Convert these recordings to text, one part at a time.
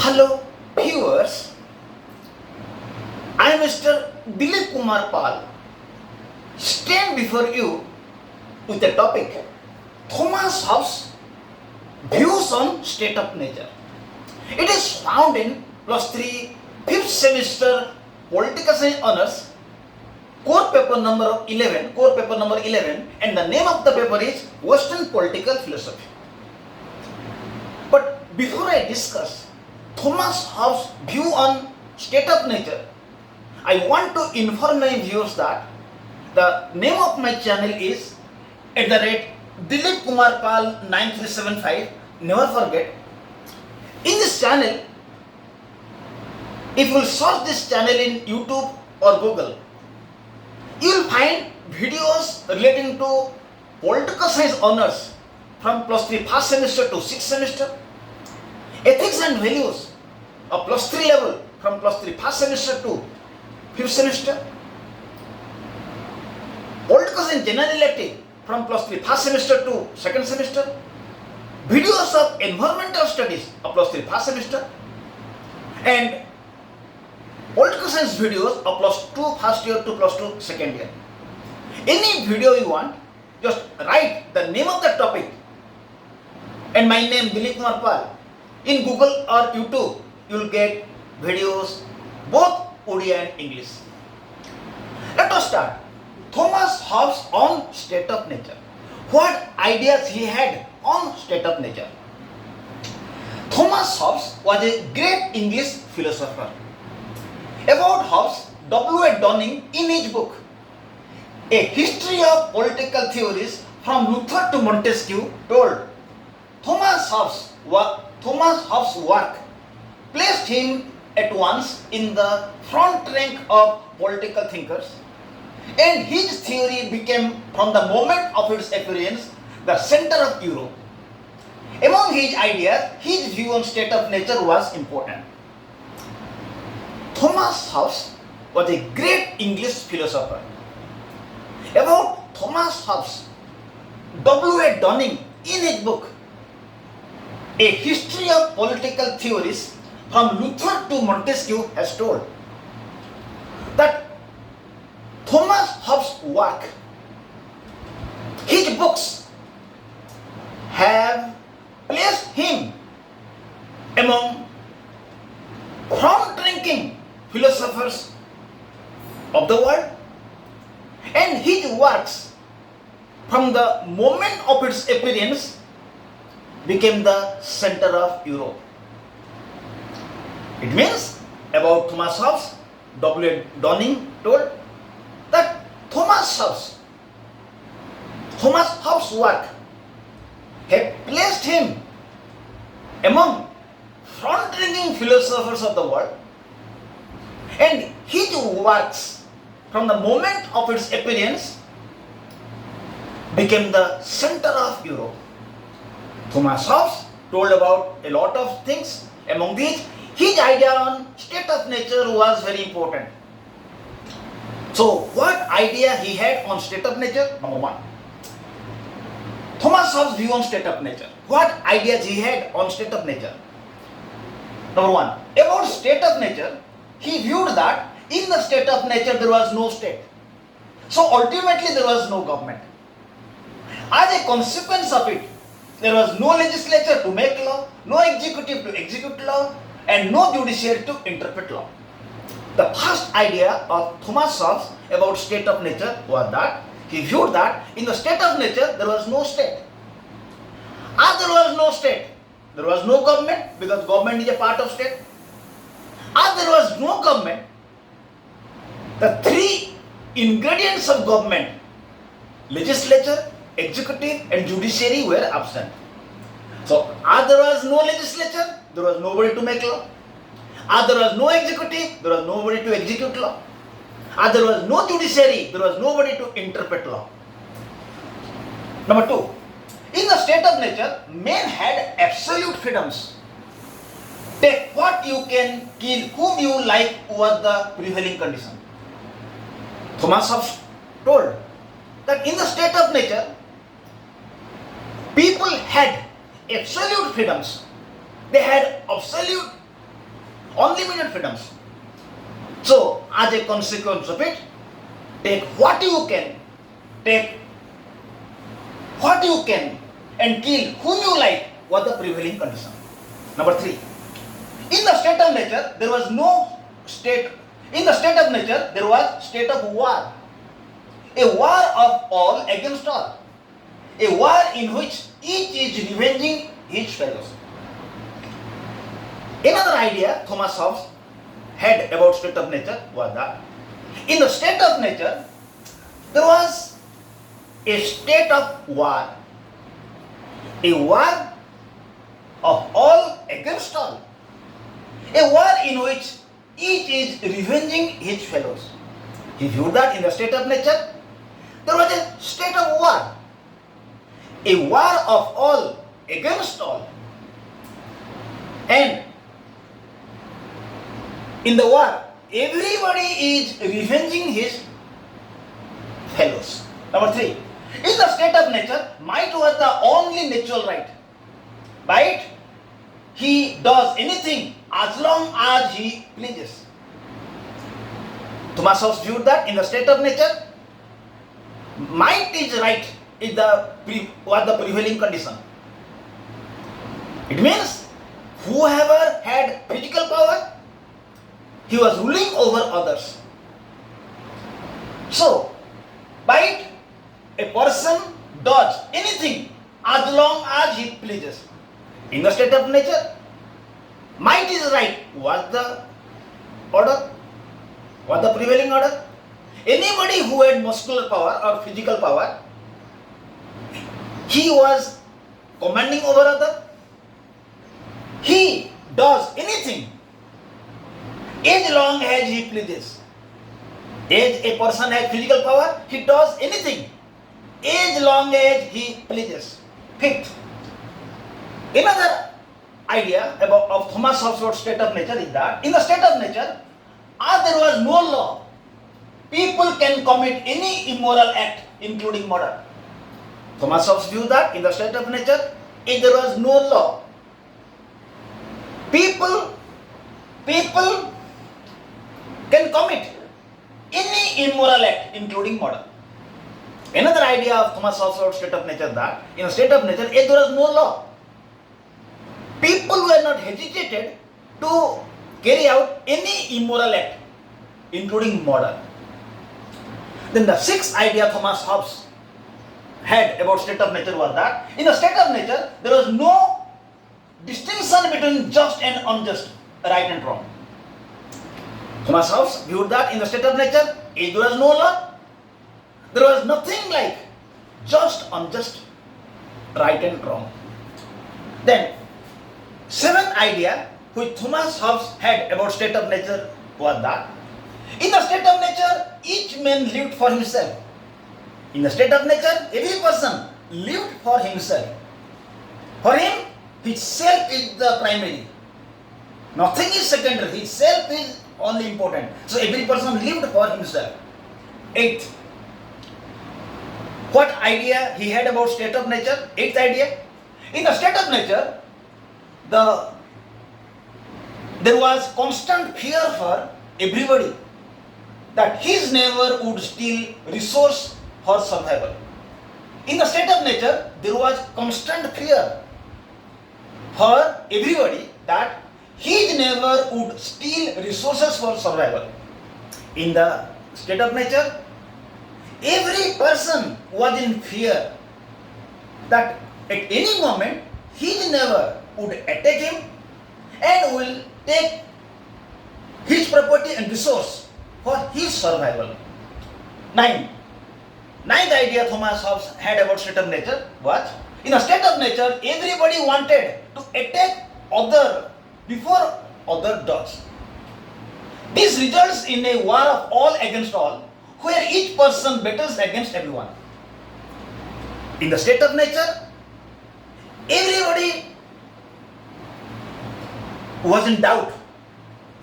Hello viewers, I am Mr. Dilip Kumar Pal, stand before you with the topic Thomas Hobbes' views on state of nature. It is found in +3 5th semester Political Science Honours, core paper number 11, and the name of the paper is Western Political Philosophy. But before I discuss Thomas Hobbes' view on state of nature, I want to inform my viewers that the name of my channel is @Dilip Kumar Pal 9375. Never forget. In this channel, if you will search this channel in YouTube or Google, you will find videos relating to political science honors from +3 first semester to 6th semester, ethics and values of +3 level from +3 first semester to 5th semester, political science general elective from +3 first semester to 2nd semester, videos of environmental studies of +3 first semester, and political science videos of +2 first year to +2 second year. Any video you want, just write the name of the topic and my name Dilip Kumar Pal. In Google or YouTube, you will get videos both Odia and English. Let us start. Thomas Hobbes on state of nature. What ideas he had on state of nature? Thomas Hobbes was a great English philosopher. About Hobbes, W.A. Downing in his book, A History of Political Theories from Luther to Montesquieu, told Thomas Hobbes' work placed him at once in the front rank of political thinkers, and his theory became, from the moment of its appearance, the center of Europe. Among his ideas, his view on state of nature was important. Thomas Hobbes was a great English philosopher. About Thomas Hobbes, W.A. Downing in his book, A History of Political Theories from Luther to Montesquieu, has told that Thomas Hobbes' work, his books, have placed him among front-ranking philosophers of the world, and his works, from the moment of its appearance, became the center of Europe. It means, about Thomas Hobbes, W.A. Downing told that Thomas Hobbes' work had placed him among front-ranking philosophers of the world, and his works, from the moment of its appearance, became the center of Europe. Thomas Hobbes told about a lot of things. Among these, his idea on state of nature was very important. So, what idea he had on state of nature? Number one, Thomas Hobbes' view on state of nature. What ideas he had on state of nature? Number one, about state of nature, he viewed that in the state of nature there was no state. So ultimately there was no government. As a consequence of it, there was no legislature to make law, no executive to execute law, and no judiciary to interpret law. The first idea of Thomas Hobbes about state of nature was that he viewed that in the state of nature there was no state. As there was no state, there was no government, because government is a part of state. As there was no government, the three ingredients of government, legislature, executive, and judiciary, were absent. So, as there was no legislature, there was nobody to make law. As there was no executive, there was nobody to execute law. As there was no judiciary, there was nobody to interpret law. Number two, in the state of nature, men had absolute freedoms. Take what you can, kill whom you like, was the prevailing condition. Thomas Hobbes told that in the state of nature, people had absolute freedoms. They had absolute unlimited freedoms. So, as a consequence of it, take what you can, and kill whom you like was the prevailing condition. Number 3. In the state of nature, there was no state. In the state of nature, there was state of war. A war of all against all. A war in which each is revenging his fellows. Another idea Thomas Hobbes had about state of nature was that in the state of nature, there was a state of war. A war of all against all. A war in which each is revenging his fellows. He viewed that in the state of nature, there was a state of war. A war of all against all. And in the war, everybody is revenging his fellows. Number 3. In the state of nature, might was the only natural right. By it, he does anything as long as he pleases. Thomas Hobbes viewed that in the state of nature, might is right was the prevailing condition. It means whoever had physical power, he was ruling over others. So, by it, a person does anything as long as he pleases. In the state of nature, might is right was the order, was the prevailing order. Anybody who had muscular power or physical power, he was commanding over other. He does anything as long as he pleases. As a person has physical power, he does anything as long as he pleases. 5th, another idea of Thomas Hobbes about state of nature is that in the state of nature, as there was no law, people can commit any immoral act, including murder. Thomas Hobbes viewed that in the state of nature, if there was no law, people can commit any immoral act, including murder. Another idea of Thomas Hobbes about state of nature that in a state of nature, if there was no law, people were not hesitated to carry out any immoral act, including murder. Then the 6th idea Thomas Hobbes had about state of nature was that in a state of nature, there was no distinction between just and unjust, right and wrong. Thomas Hobbes viewed that in the state of nature, if there was no law, there was nothing like just, unjust, right and wrong. Then, 7th idea which Thomas Hobbes had about state of nature was that in the state of nature, each man lived for himself. In the state of nature, every person lived for himself. For him, his self is the primary. Nothing is secondary. His self is only important. So every person lived for himself. 8th, what idea he had about state of nature? 8th idea. In the state of nature, there was constant fear for everybody that his neighbor would steal resource for survival. In the state of nature, there was constant fear for everybody that his neighbor would steal resources for survival. In the state of nature, every person was in fear that at any moment his neighbor would attack him and will take his property and resource for his survival. 9th idea Thomas Hobbes had about state of nature was, in a state of nature, everybody wanted to attack other before other does. This results in a war of all against all, where each person battles against everyone. In the state of nature, everybody was in doubt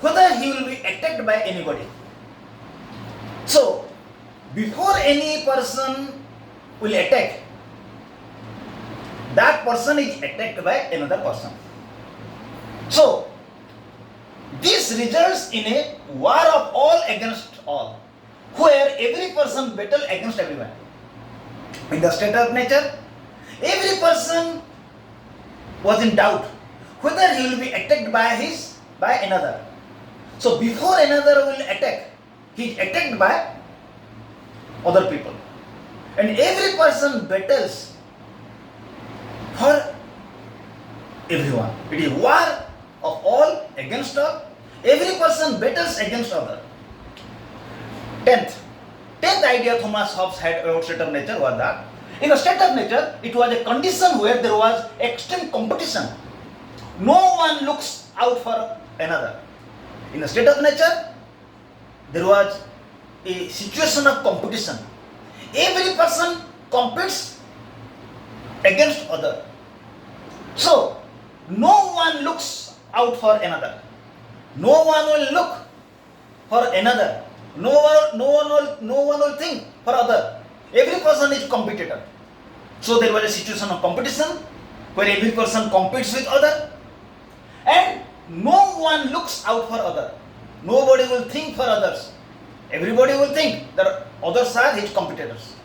whether he will be attacked by anybody. So, before any person will attack, that person is attacked by another person. So, This results in a war of all against all, where every person battle against everyone. In the state of nature, every person was in doubt whether he will be attacked by another. So before another will attack, he is attacked by other people. And every person battles for everyone. It is war of all against all. Every person battles against other. Tenth idea Thomas Hobbes had about state of nature was that in a state of nature, it was a condition where there was extreme competition. No one looks out for another. In a state of nature, there was a situation of competition. Every person competes against other. So, no one looks out for another. No one will look for another. No one will think for other. Every person is competitor. So there was a situation of competition where every person competes with other, and no one looks out for other. Nobody will think for others. Everybody will think that others are his competitors.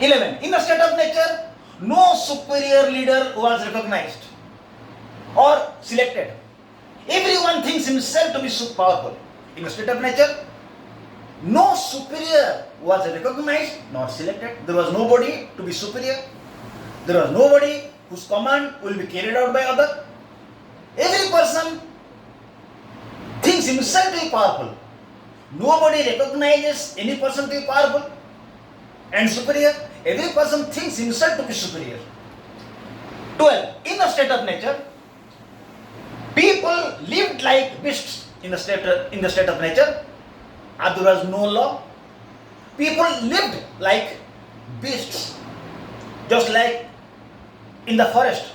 11. In a state of nature, no superior leader was recognized or selected. Everyone thinks himself to be powerful. In a state of nature, no superior was recognized nor selected. There was nobody to be superior. There was nobody whose command will be carried out by other. Every person thinks himself to be powerful. Nobody recognizes any person to be powerful and superior. Every person thinks himself to be superior. 12. In a state of nature, people lived like beasts in the state of nature. There was no law. People lived like beasts, just like in the forest.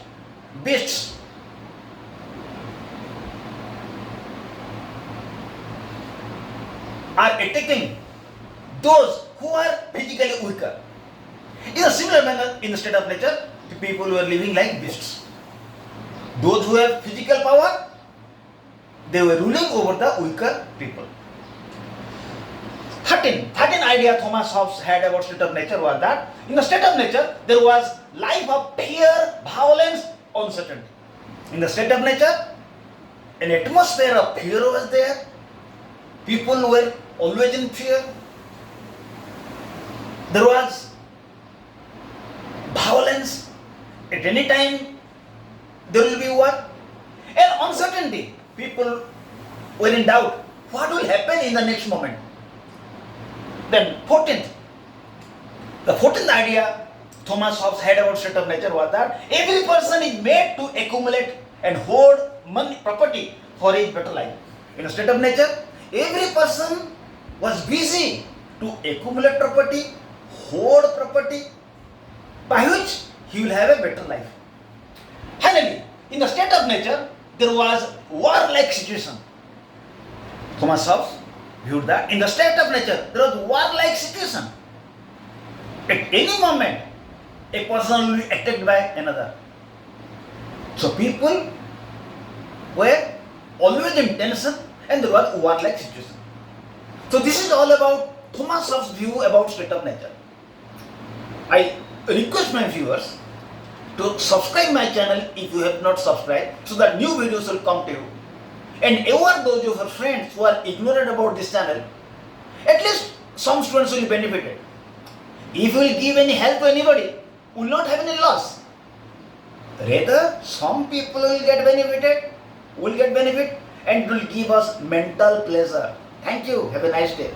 Beasts are attacking those who are physically weaker. In a similar manner, in the state of nature, the people were living like beasts. Those who have physical power, they were ruling over the weaker people. 13 idea Thomas Hobbes had about state of nature was that in the state of nature there was life of fear, violence, uncertainty. In the state of nature, an atmosphere of fear was there. People were always in fear. There was violence. At any time there will be war. And uncertainty. People were in doubt. What will happen in the next moment? Then 14th. The 14th idea Thomas Hobbes had about state of nature was that every person is made to accumulate and hoard money, property for his better life. In a state of nature, every person was busy to accumulate property, hoard property, by which he will have a better life. Finally, in the state of nature, there was war-like situation. Thomas Hobbes viewed that in the state of nature, there was war-like situation. At any moment, a person will be attacked by another. So people were always in tension and there was war-like situation. So this is all about Thomas Hobbes' view about state of nature. I request my viewers to subscribe my channel if you have not subscribed so that new videos will come to you. And ever those of your friends who are ignorant about this channel, at least some students will be benefited. If you will give any help to anybody, will not have any loss. Rather, some people will get benefit and will give us mental pleasure. Thank you. Have a nice day.